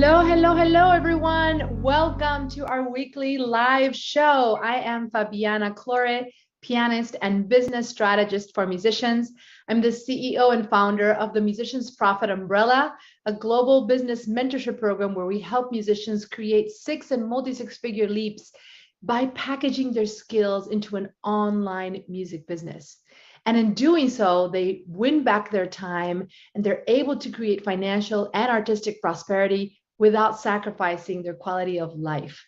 Hello, everyone. Welcome to our weekly live show. I am Fabiana Claure, pianist and business strategist for musicians. I'm the CEO and founder of the Musicians Profit Umbrella, a global business mentorship program where we help musicians create six and multi-six-figure leaps by packaging their skills into an online music business. And in doing so, they win back their time and they're able to create financial and artistic prosperity without sacrificing their quality of life.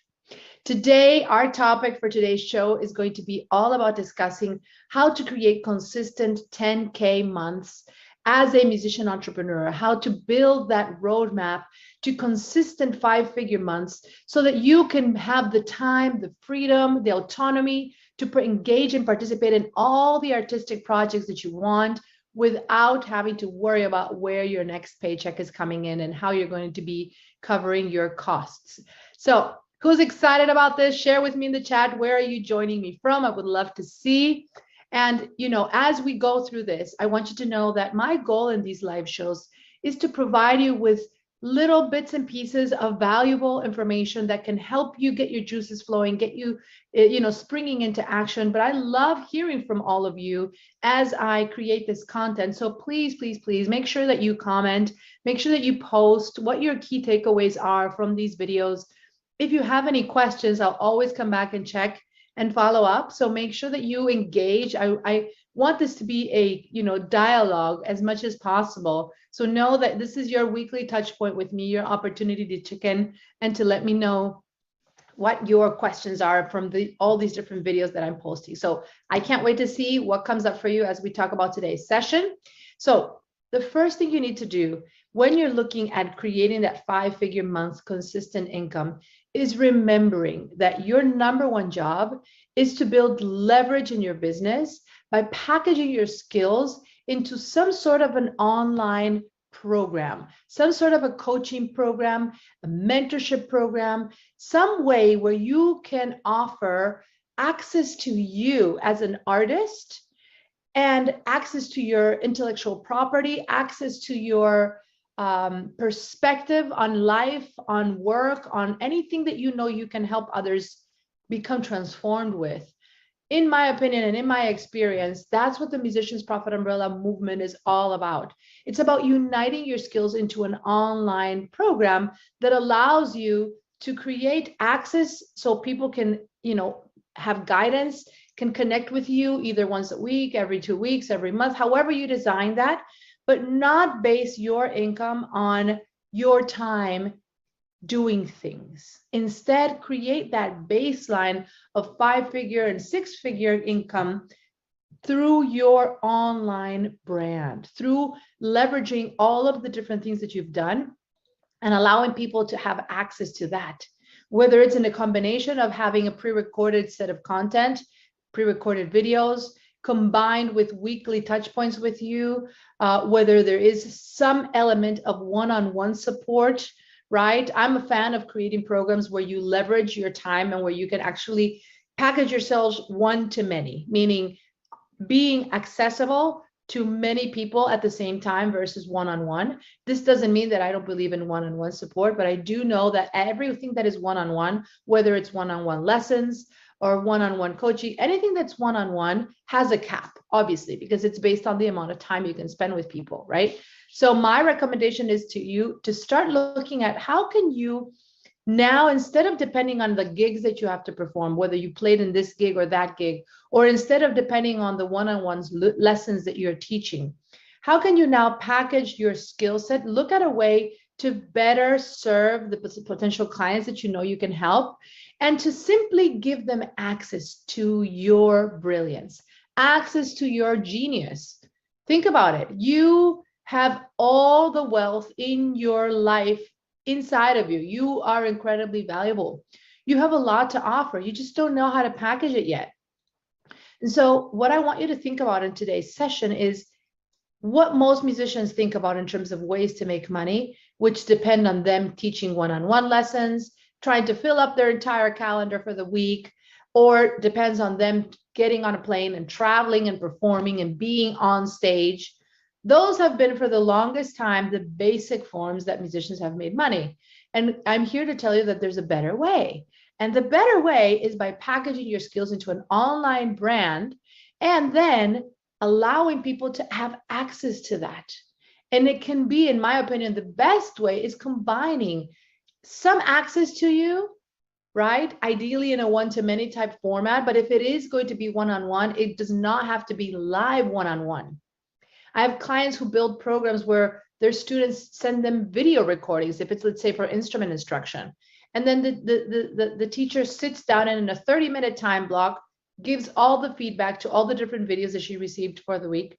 Today, our topic for today's show is going to be all about discussing how to create consistent 10K months as a musician entrepreneur, how to build that roadmap to consistent 5-figure months so that you can have the time, the freedom, the autonomy to engage and participate in all the artistic projects that you want without having to worry about where your next paycheck is coming in and how you're going to be covering your costs. So who's excited about this? Share with me in the chat. Where are you joining me from? I would love to see. And, as we go through this, I want you to know that my goal in these live shows is to provide you with little bits and pieces of valuable information that can help you get your juices flowing, get you, springing into action. But I love hearing from all of you as I create this content. So please, please, please make sure that you comment, make sure that you post what your key takeaways are from these videos. If you have any questions, I'll always come back and check and follow up. So make sure that you engage. I want this to be a dialogue as much as possible. So know that this is your weekly touch point with me, your opportunity to check in and to let me know what your questions are from all these different videos that I'm posting. So I can't wait to see what comes up for you as we talk about today's session. So the first thing you need to do when you're looking at creating that 5-figure month consistent income is remembering that your number one job is to build leverage in your business by packaging your skills into some sort of an online program, some sort of a coaching program, a mentorship program, some way where you can offer access to you as an artist and access to your intellectual property, access to your perspective on life, on work, on anything that you can help others become transformed with. In my opinion and in my experience, that's what the Musicians Profit Umbrella movement is all about. It's about uniting your skills into an online program that allows you to create access so people can, have guidance, can connect with you either once a week, every 2 weeks, every month, however you design that, but not base your income on your time doing things. Instead, create that baseline of 5-figure and 6-figure income through your online brand, through leveraging all of the different things that you've done and allowing people to have access to that, whether it's in a combination of having a pre-recorded set of content, pre-recorded videos, combined with weekly touch points with you, whether there is some element of one-on-one support, right? I'm a fan of creating programs where you leverage your time and where you can actually package yourselves one-to-many, meaning being accessible to many people at the same time versus one-on-one. This doesn't mean that I don't believe in one-on-one support, but I do know that everything that is one-on-one, whether it's one-on-one lessons, or one-on-one coaching, anything that's one-on-one has a cap, obviously, because it's based on the amount of time you can spend with people, right? So my recommendation is to you to start looking at how can you now, instead of depending on the gigs that you have to perform, whether you played in this gig or that gig, or instead of depending on the one-on-ones lessons that you're teaching, how can you now package your skill set, look at a way to better serve the potential clients that you can help, and to simply give them access to your brilliance, access to your genius. Think about it. You have all the wealth in your life inside of you. You are incredibly valuable. You have a lot to offer. You just don't know how to package it yet. And so what I want you to think about in today's session is what most musicians think about in terms of ways to make money, which depend on them teaching one-on-one lessons, trying to fill up their entire calendar for the week, or depends on them getting on a plane and traveling and performing and being on stage. Those have been for the longest time the basic forms that musicians have made money. And I'm here to tell you that there's a better way. And the better way is by packaging your skills into an online brand and then allowing people to have access to that. And it can be, in my opinion, the best way is combining some access to you, right? Ideally in a one-to-many type format, but if it is going to be one-on-one, it does not have to be live one-on-one. I have clients who build programs where their students send them video recordings, if it's, let's say, for instrument instruction. And then the teacher sits down and in a 30-minute time block, gives all the feedback to all the different videos that she received for the week,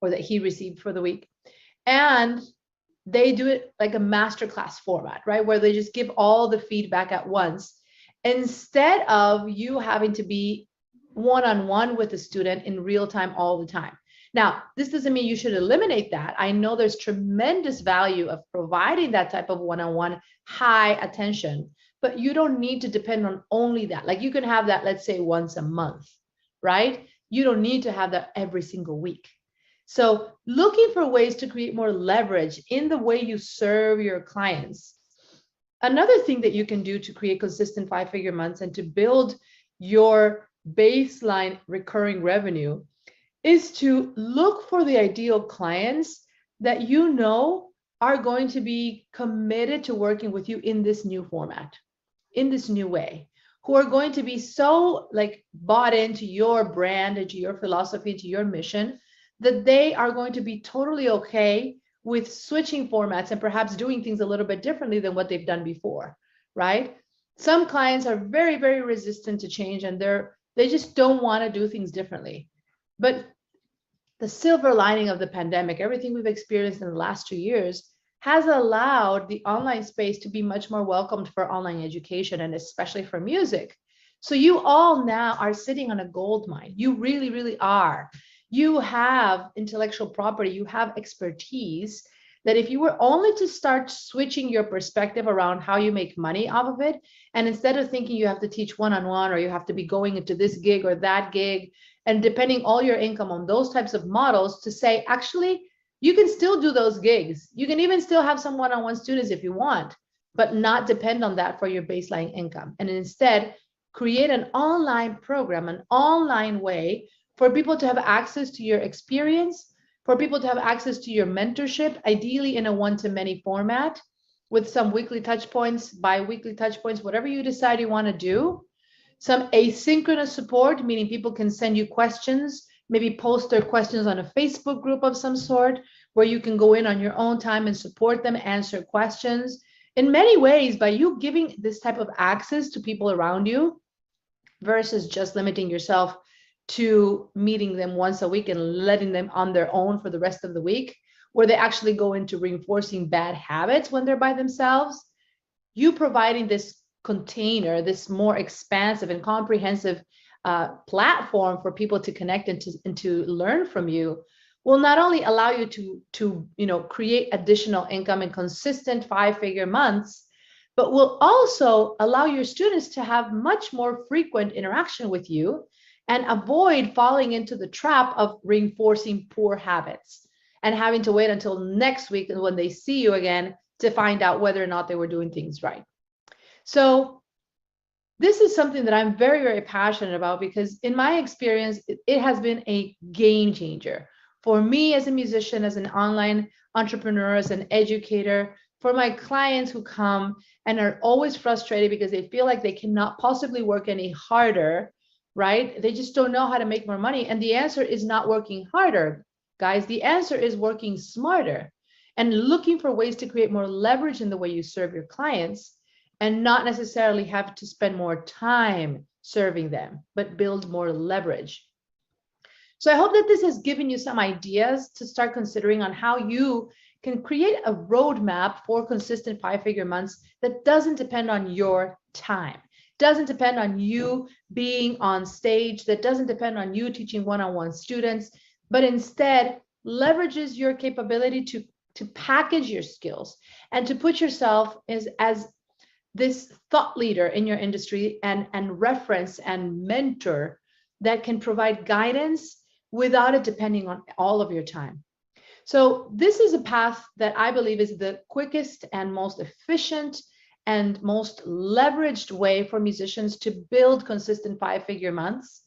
or that he received for the week. And they do it like a masterclass format, right? Where they just give all the feedback at once, instead of you having to be one-on-one with the student in real time all the time. Now, this doesn't mean you should eliminate that. I know there's tremendous value of providing that type of one-on-one high attention, but you don't need to depend on only that. Like you can have that, let's say, once a month, right? You don't need to have that every single week. So looking for ways to create more leverage in the way you serve your clients. Another thing that you can do to create consistent 5-figure months and to build your baseline recurring revenue is to look for the ideal clients that you know are going to be committed to working with you in this new format, in this new way, who are going to be so like bought into your brand and to your philosophy, to your mission, that they are going to be totally okay with switching formats and perhaps doing things a little bit differently than what they've done before, right? Some clients are very, very resistant to change and they just don't want to do things differently. But the silver lining of the pandemic, everything we've experienced in the last 2 years, has allowed the online space to be much more welcomed for online education and especially for music. So you all now are sitting on a gold mine. You really, really are. You have intellectual property, you have expertise that if you were only to start switching your perspective around how you make money off of it, and instead of thinking you have to teach one-on-one or you have to be going into this gig or that gig, and depending all your income on those types of models, to say, actually, you can still do those gigs. You can even still have some one-on-one students if you want, but not depend on that for your baseline income. And instead, create an online program, an online way for people to have access to your experience, for people to have access to your mentorship, ideally in a one-to-many format with some weekly touch points, bi-weekly touch points, whatever you decide you want to do. Some asynchronous support, meaning people can send you questions, maybe post their questions on a Facebook group of some sort, where you can go in on your own time and support them, answer questions. In many ways, by you giving this type of access to people around you versus just limiting yourself to meeting them once a week and letting them on their own for the rest of the week, where they actually go into reinforcing bad habits when they're by themselves, you providing this container, this more expansive and comprehensive platform for people to connect and to learn from you, will not only allow you to create additional income and consistent 5-figure months, but will also allow your students to have much more frequent interaction with you and avoid falling into the trap of reinforcing poor habits and having to wait until next week when they see you again to find out whether or not they were doing things right. So this is something that I'm very, very passionate about because in my experience, it has been a game changer for me as a musician, as an online entrepreneur, as an educator, for my clients who come and are always frustrated because they feel like they cannot possibly work any harder, right? They just don't know how to make more money. And the answer is not working harder, guys. The answer is working smarter and looking for ways to create more leverage in the way you serve your clients and not necessarily have to spend more time serving them, but build more leverage. So I hope that this has given you some ideas to start considering on how you can create a roadmap for consistent 5-figure months that doesn't depend on your time, doesn't depend on you being on stage, that doesn't depend on you teaching one-on-one students, but instead leverages your capability to package your skills and to put yourself as this thought leader in your industry and reference and mentor that can provide guidance without it depending on all of your time. So this is a path that I believe is the quickest and most efficient and most leveraged way for musicians to build consistent 5-figure months.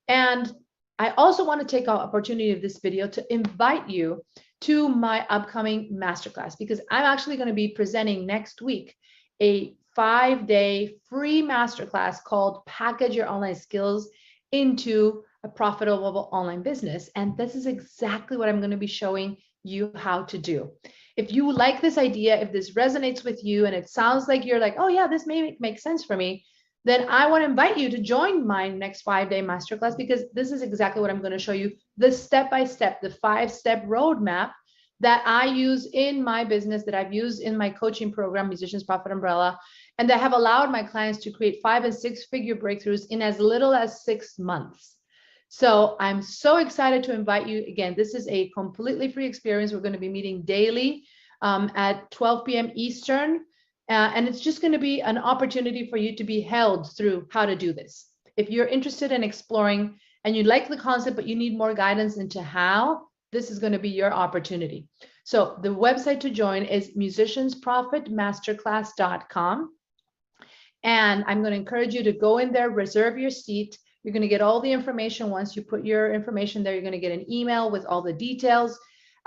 And I also want to take the opportunity of this video to invite you to my upcoming masterclass, because I'm actually going to be presenting next week a 5-day free masterclass called Package Your Online Skills into a Profitable Online Business. And this is exactly what I'm going to be showing you how to do. If you like this idea, if this resonates with you and it sounds like you're like, oh yeah, this may make sense for me, then I want to invite you to join my next 5-day masterclass, because this is exactly what I'm going to show you, the step-by-step, the 5-step roadmap that I use in my business, that I've used in my coaching program, Musicians Profit Umbrella, and that have allowed my clients to create 5- and 6-figure breakthroughs in as little as 6 months. So I'm so excited to invite you. Again, this is a completely free experience. We're going to be meeting daily at 12 p.m. Eastern. And it's just going to be an opportunity for you to be held through how to do this. If you're interested in exploring and you like the concept, but you need more guidance into how, this is going to be your opportunity. So the website to join is musiciansprofitmasterclass.com. And I'm going to encourage you to go in there, reserve your seat. You're going to get all the information. Once you put your information there, you're going to get an email with all the details.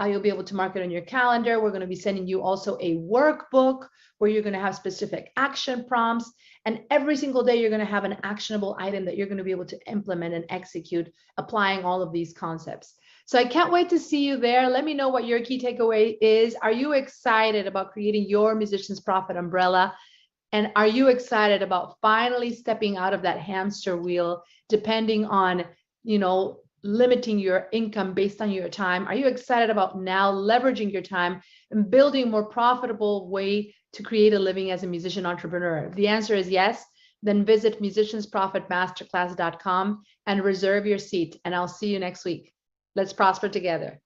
You'll be able to mark it on your calendar. We're going to be sending you also a workbook where you're going to have specific action prompts. And every single day, you're going to have an actionable item that you're going to be able to implement and execute, applying all of these concepts. So I can't wait to see you there. Let me know what your key takeaway is. Are you excited about creating your Musicians Profit umbrella? And are you excited about finally stepping out of that hamster wheel, depending on, limiting your income based on your time? Are you excited about now leveraging your time and building a more profitable way to create a living as a musician entrepreneur? If the answer is yes, then visit musiciansprofitmasterclass.com and reserve your seat. And I'll see you next week. Let's prosper together.